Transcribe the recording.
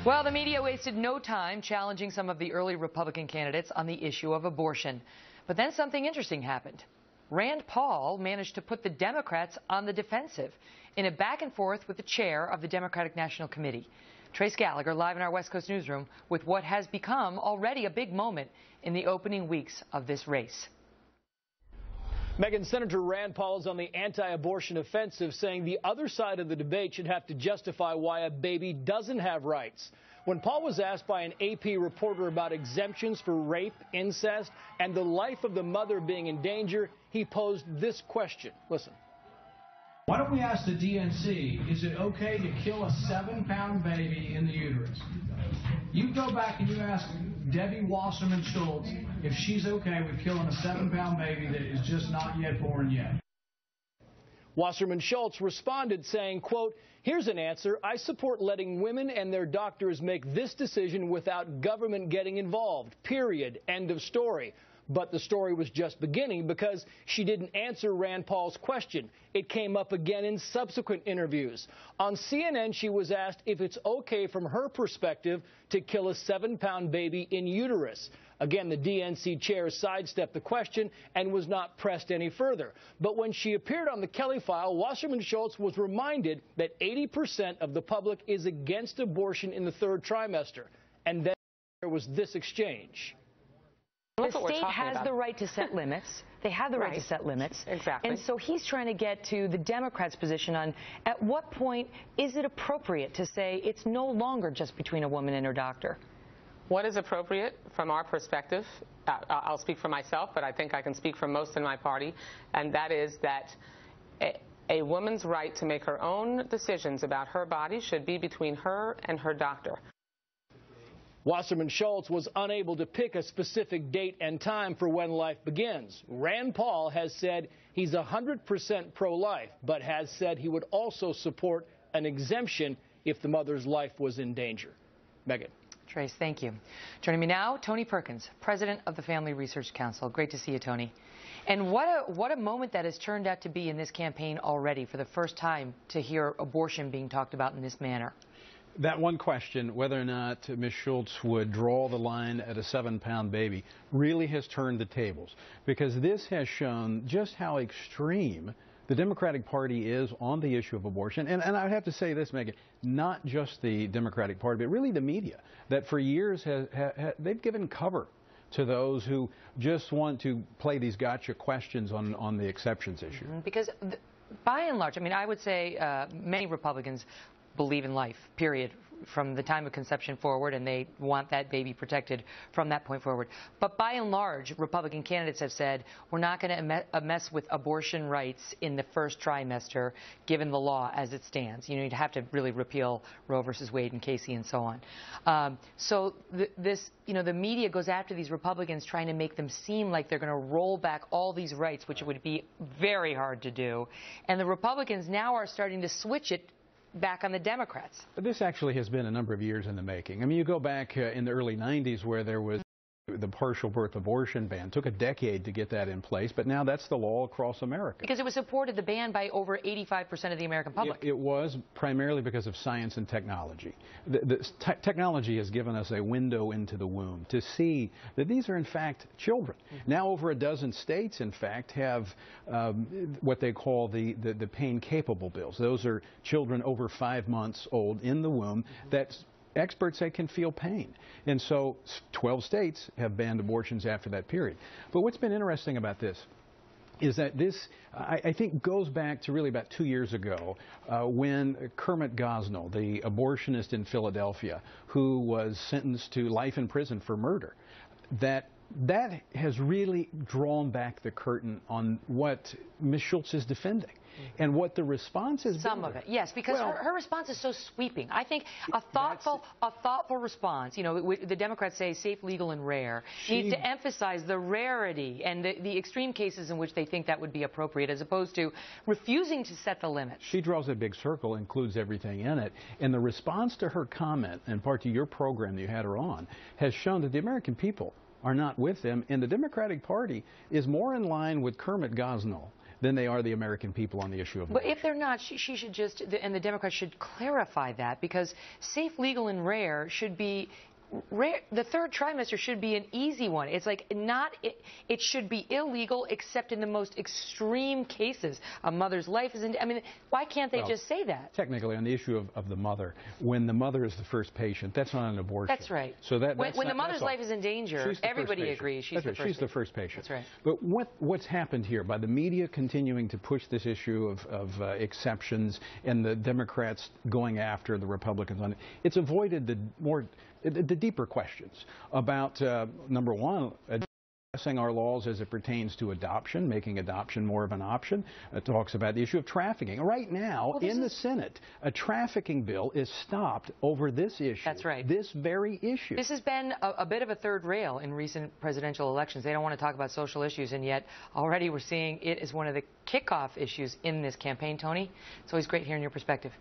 Well, the media wasted no time challenging some of the early Republican candidates on the issue of abortion. But then something interesting happened. Rand Paul managed to put the Democrats on the defensive in a back and forth with the chair of the Democratic National Committee. Trace Gallagher live in our West Coast newsroom with what has become already a big moment in the opening weeks of this race. Megan, Senator Rand Paul is on the anti-abortion offensive, saying the other side of the debate should have to justify why a baby doesn't have rights. When Paul was asked by an AP reporter about exemptions for rape, incest, and the life of the mother being in danger, he posed this question. Listen. Why don't we ask the DNC, is it okay to kill a 7-pound baby in the uterus? You go back and you ask Debbie Wasserman Schultz if she's okay with killing a 7-pound baby that is just not yet born yet. Wasserman Schultz responded saying, quote, "Here's an answer. I support letting women and their doctors make this decision without government getting involved. Period. End of story." But the story was just beginning because she didn't answer Rand Paul's question. It came up again in subsequent interviews. On CNN, she was asked if it's okay from her perspective to kill a 7-pound baby in uterus. Again, the DNC chair sidestepped the question and was not pressed any further. But when she appeared on the Kelly File, Wasserman Schultz was reminded that 80% of the public is against abortion in the third trimester. And then there was this exchange. The state has the right to set limits. They have the right to set limits. Exactly. And so he's trying to get to the Democrats' position on at what point is it appropriate to say it's no longer just between a woman and her doctor? What is appropriate from our perspective, I'll speak for myself, but I think I can speak for most in my party, and that is that a woman's right to make her own decisions about her body should be between her and her doctor. Wasserman Schultz was unable to pick a specific date and time for when life begins. Rand Paul has said he's 100% pro-life, but has said he would also support an exemption if the mother's life was in danger. Megan. Trace, thank you. Joining me now, Tony Perkins, president of the Family Research Council. Great to see you, Tony. And what a moment that has turned out to be in this campaign already, for the first time to hear abortion being talked about in this manner. That one question, whether or not Ms. Schultz would draw the line at a 7-pound baby, really has turned the tables, because this has shown just how extreme the Democratic Party is on the issue of abortion. And I would have to say this, Megan, not just the Democratic Party, but really the media, that for years they've given cover to those who just want to play these gotcha questions on the exceptions issue. Because by and large, I mean, I would say many Republicans believe in life, period, from the time of conception forward, and they want that baby protected from that point forward. But by and large, Republican candidates have said, we're not going to mess with abortion rights in the first trimester, given the law as it stands. You know, you'd have to really repeal Roe versus Wade and Casey and so on. So the media goes after these Republicans, trying to make them seem like they're going to roll back all these rights, which would be very hard to do. And the Republicans now are starting to switch it back on the Democrats. But this actually has been a number of years in the making. I mean, you go back in the early 90s where there was the partial birth abortion ban. Took a decade to get that in place, but now that's the law across America. Because it was supported, the ban, by over 85% of the American public. It was primarily because of science and technology. Technology has given us a window into the womb to see that these are in fact children. Now over a dozen states, in fact, have what they call the pain-capable bills. Those are children over 5 months old in the womb that experts say can feel pain. And so 12 states have banned abortions after that period. But what's been interesting about this is that this, I think, goes back to really about 2 years ago when Kermit Gosnell, the abortionist in Philadelphia, who was sentenced to life in prison for murder, that has really drawn back the curtain on what Ms. Schultz is defending. And what the response is. Some of it, yes, because her response is so sweeping. I think a thoughtful response. You know, the Democrats say safe, legal, and rare. Needs to emphasize the rarity and the extreme cases in which they think that would be appropriate, as opposed to refusing to set the limits. She draws a big circle, includes everything in it, and the response to her comment, and part to your program that you had her on, has shown that the American people are not with them, and the Democratic Party is more in line with Kermit Gosnell than they are the American people on the issue of But abortion. if they're not, she should just, and the Democrats should clarify that, because safe, legal, and rare should be. The third trimester should be an easy one. It's like it should be illegal except in the most extreme cases. A mother's life is in. I mean, why can't they just say that? Technically, on the issue of the mother, when the mother is the first patient, that's not an abortion. That's right. So when the mother's life is in danger, everybody agrees she's the first. She's the first patient. That's right. But what's happened here by the media continuing to push this issue of exceptions and the Democrats going after the Republicans on it, it's avoided the deeper questions about, number one, addressing our laws as it pertains to adoption, making adoption more of an option. It talks about the issue of trafficking. Right now, in the Senate, a trafficking bill is stopped over this issue. That's right. This very issue. This has been a bit of a third rail in recent presidential elections. They don't want to talk about social issues, and yet already we're seeing it as one of the kickoff issues in this campaign, Tony. It's always great hearing your perspective.